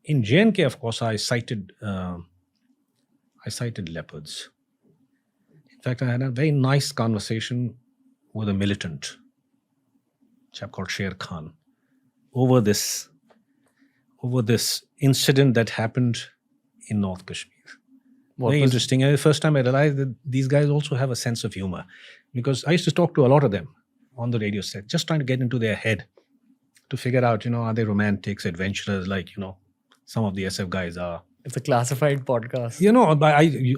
in J&K, of course, I cited leopards. In fact, I had a very nice conversation with a militant chap called Sher Khan over this incident that happened in North Kashmir. Very interesting. The first time I realized that these guys also have a sense of humor, because I used to talk to a lot of them on the radio set, just trying to get into their head to figure out, are they romantics, adventurers, like, some of the SF guys are. It's a classified podcast.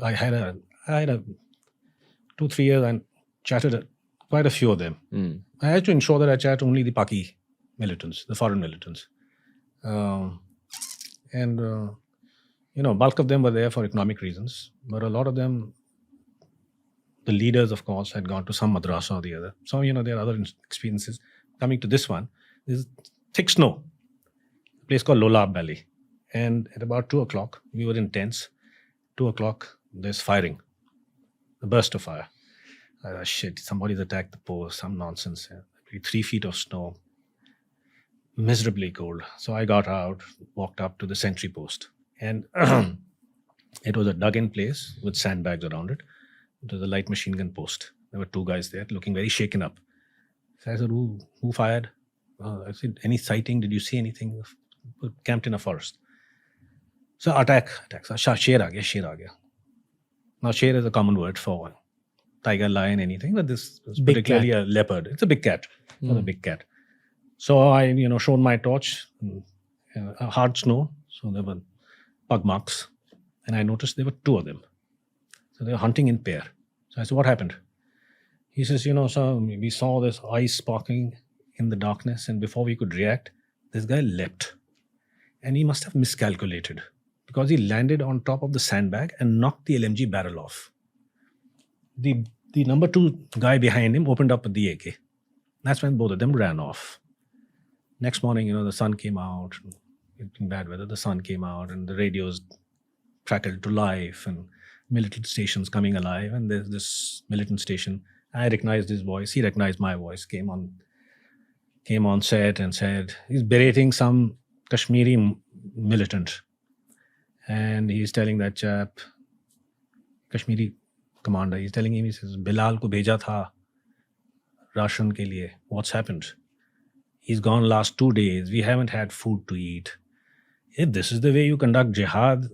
I had a 2-3 years and chatted quite a few of them. I had to ensure that I chat only the Paki militants, the foreign militants. Bulk of them were there for economic reasons, but a lot of them, the leaders, of course, had gone to some madrasa or the other. So, there are other experiences. Coming to this one, there's thick snow, a place called Lolab Valley. And at about 2 o'clock, we were in tents. 2 o'clock, there's firing, a burst of fire. Shit, somebody's attacked the post, some nonsense. 3 feet of snow, miserably cold. So I got out, walked up to the sentry post. And it was a dug-in place with sandbags around it. It was a light machine gun post. There were 2 guys there looking very shaken up. So I said, who fired? I said, any sighting? Did you see anything? We're camped in a forest. So attack. So sher aa gaya. Now sher is a common word for tiger, lion, anything, but this was particularly a leopard. It's a big cat. It was a big cat. So I, shone my torch, hard snow. So there were pug marks. And I noticed there were 2 of them. So they were hunting in pair. So I said, what happened? He says, so we saw this ice sparking in the darkness, and before we could react, this guy leapt. And he must have miscalculated, because he landed on top of the sandbag and knocked the LMG barrel off. The number 2 guy behind him opened up with the AK. That's when both of them ran off. Next morning, the sun came out. In bad weather, the sun came out, and the radios crackled to life, and militant stations coming alive. And there's this militant station. I recognized his voice. He recognized my voice. Came on set and said, he's berating some Kashmiri militant. And he's telling that chap, Kashmiri commander, he's telling him, he says, Bilal ko bheja tha ration ke liye. What's happened? He's gone last 2 days. We haven't had food to eat. If this is the way you conduct jihad,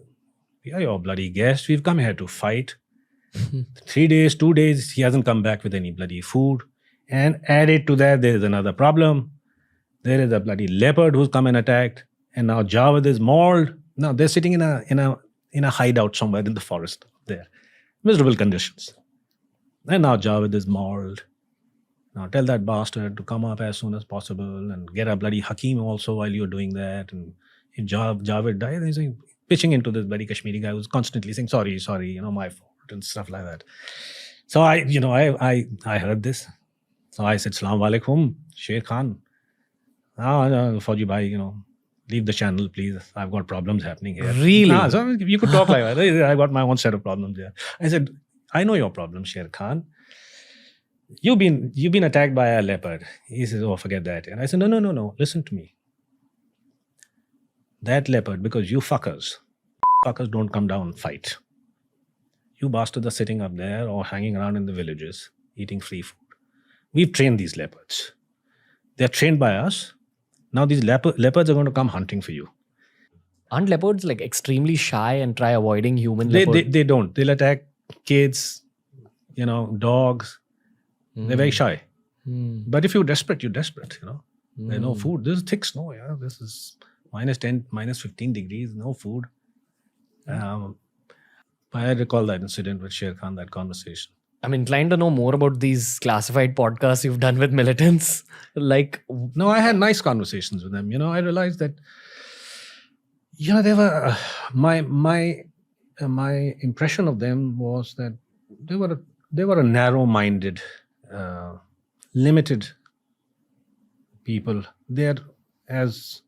we are your bloody guests. We've come here to fight. 3 days, 2 days, he hasn't come back with any bloody food. And added to that, there is another problem. There is a bloody leopard who's come and attacked. And now Javed is mauled. Now they're sitting in a hideout somewhere in the forest there. Miserable conditions. And now Javed is mauled. Now tell that bastard to come up as soon as possible and get a bloody Hakim also while you're doing that. And if Javed dies, he's pitching into this bloody Kashmiri guy who's constantly saying, sorry, my fault and stuff like that. So I heard this. So I said, Salaam alaikum, Sher Khan. Fauji bhai, leave the channel, please. I've got problems happening here. Really? So you could talk like that. I've got my own set of problems here. I said, I know your problem, Sher Khan. You've been attacked by a leopard. He says, oh, forget that. And I said, no. Listen to me. That leopard, because you fuckers don't come down and fight. You bastards are sitting up there or hanging around in the villages, eating free food. We've trained these leopards. They're trained by us. Now these leopards are going to come hunting for you. Aren't leopards like extremely shy and try avoiding human leopards? They don't. They'll attack kids, dogs. They're very shy. But if you're desperate, There's no food. This is thick snow. Yeah, this is -10, -15 degrees. No food. I recall that incident with Sher Khan, that conversation. I'm inclined to know more about these classified podcasts you've done with militants. No, I had nice conversations with them. I realized that, they were my impression of them was that they were a narrow-minded, limited people. They're, as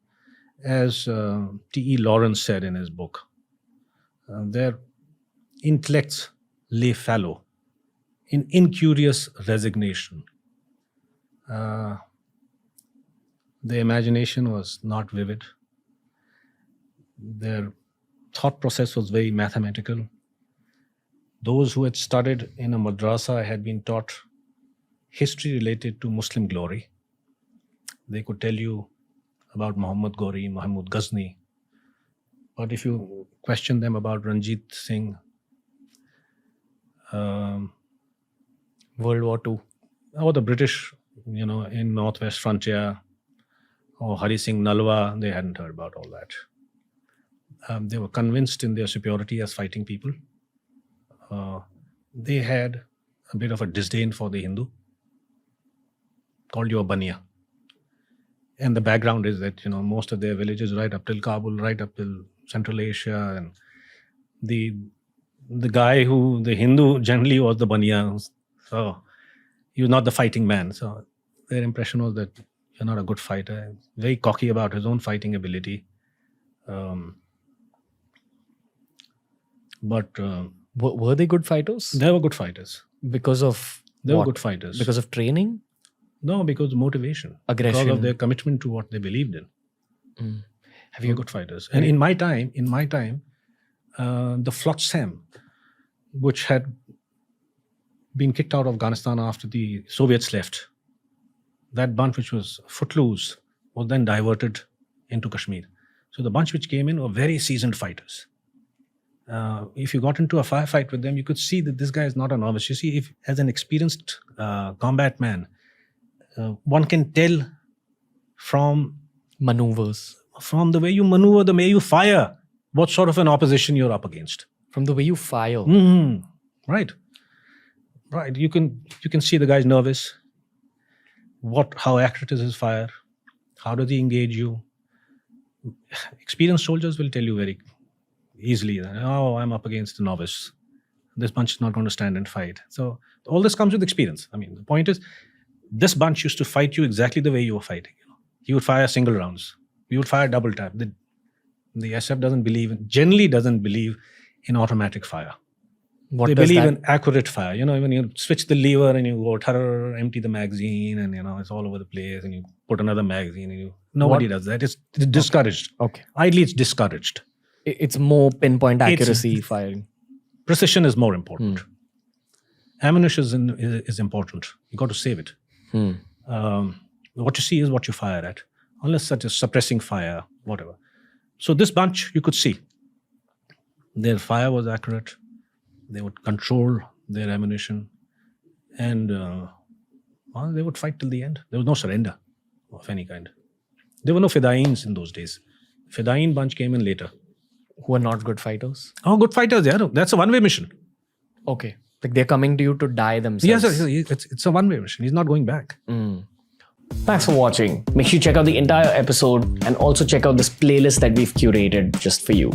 T.E. Lawrence said in his book, their intellects lay fallow in incurious resignation. The imagination was not vivid. Their thought process was very mathematical. Those who had studied in a madrasa had been taught history related to Muslim glory. They could tell you about Muhammad Ghori, Mahmud Ghazni. But if you question them about Ranjit Singh, World War II. or the British, in Northwest Frontier, or Hari Singh Nalwa, they hadn't heard about all that. They were convinced in their superiority as fighting people. They had a bit of a disdain for the Hindu, called you a Bania. And the background is that, most of their villages right up till Kabul, right up till Central Asia, and the Hindu generally was the Bania. So he was not the fighting man. So their impression was that you're not a good fighter. Very cocky about his own fighting ability. But Were they good fighters? they were good fighters. Because of They were what? good fighters. Because of training? No, because of motivation. Aggression. Because of their commitment to what they believed in. Have They were you good fighters. And in my time, the Flotsam, which had been kicked out of Afghanistan after the Soviets left, that bunch which was footloose was then diverted into Kashmir. So the bunch which came in were very seasoned fighters. If you got into a firefight with them, you could see that this guy is not a novice. You see, if as an experienced combat man, one can tell from maneuvers? the way you maneuver, the way you fire, what sort of an opposition you're up against. From the way you fire. Mhm. Right. You can see the guy's nervous. How accurate is his fire? How does he engage you? Experienced soldiers will tell you very easily that, I'm up against a novice. This bunch is not going to stand and fight. So all this comes with experience. I mean, the point is, this bunch used to fight you exactly the way you were fighting. He would fire single rounds. We would fire double tap. The SF generally doesn't believe in automatic fire. What They does believe that? in accurate fire. When you switch the lever and you go empty the magazine, and it's all over the place, and you put another magazine, and nobody does that. It's discouraged. Okay. Ideally, it's discouraged. It's more pinpoint accuracy firing. Precision is more important. Ammunition is important. You got to save it. What you see is what you fire at, unless such as suppressing fire, whatever. So this bunch, you could see their fire was accurate. They would control their ammunition, and they would fight till the end. There was no surrender of any kind. There were no Fidaeens in those days. Fidaeen bunch came in later. Who are not good fighters? Oh, good fighters, yeah. That's a one-way mission. Okay. Like they're coming to you to die themselves. Yes, it's a one-way mission. He's not going back. Thanks for watching. Make sure you check out the entire episode and also check out this playlist that we've curated just for you.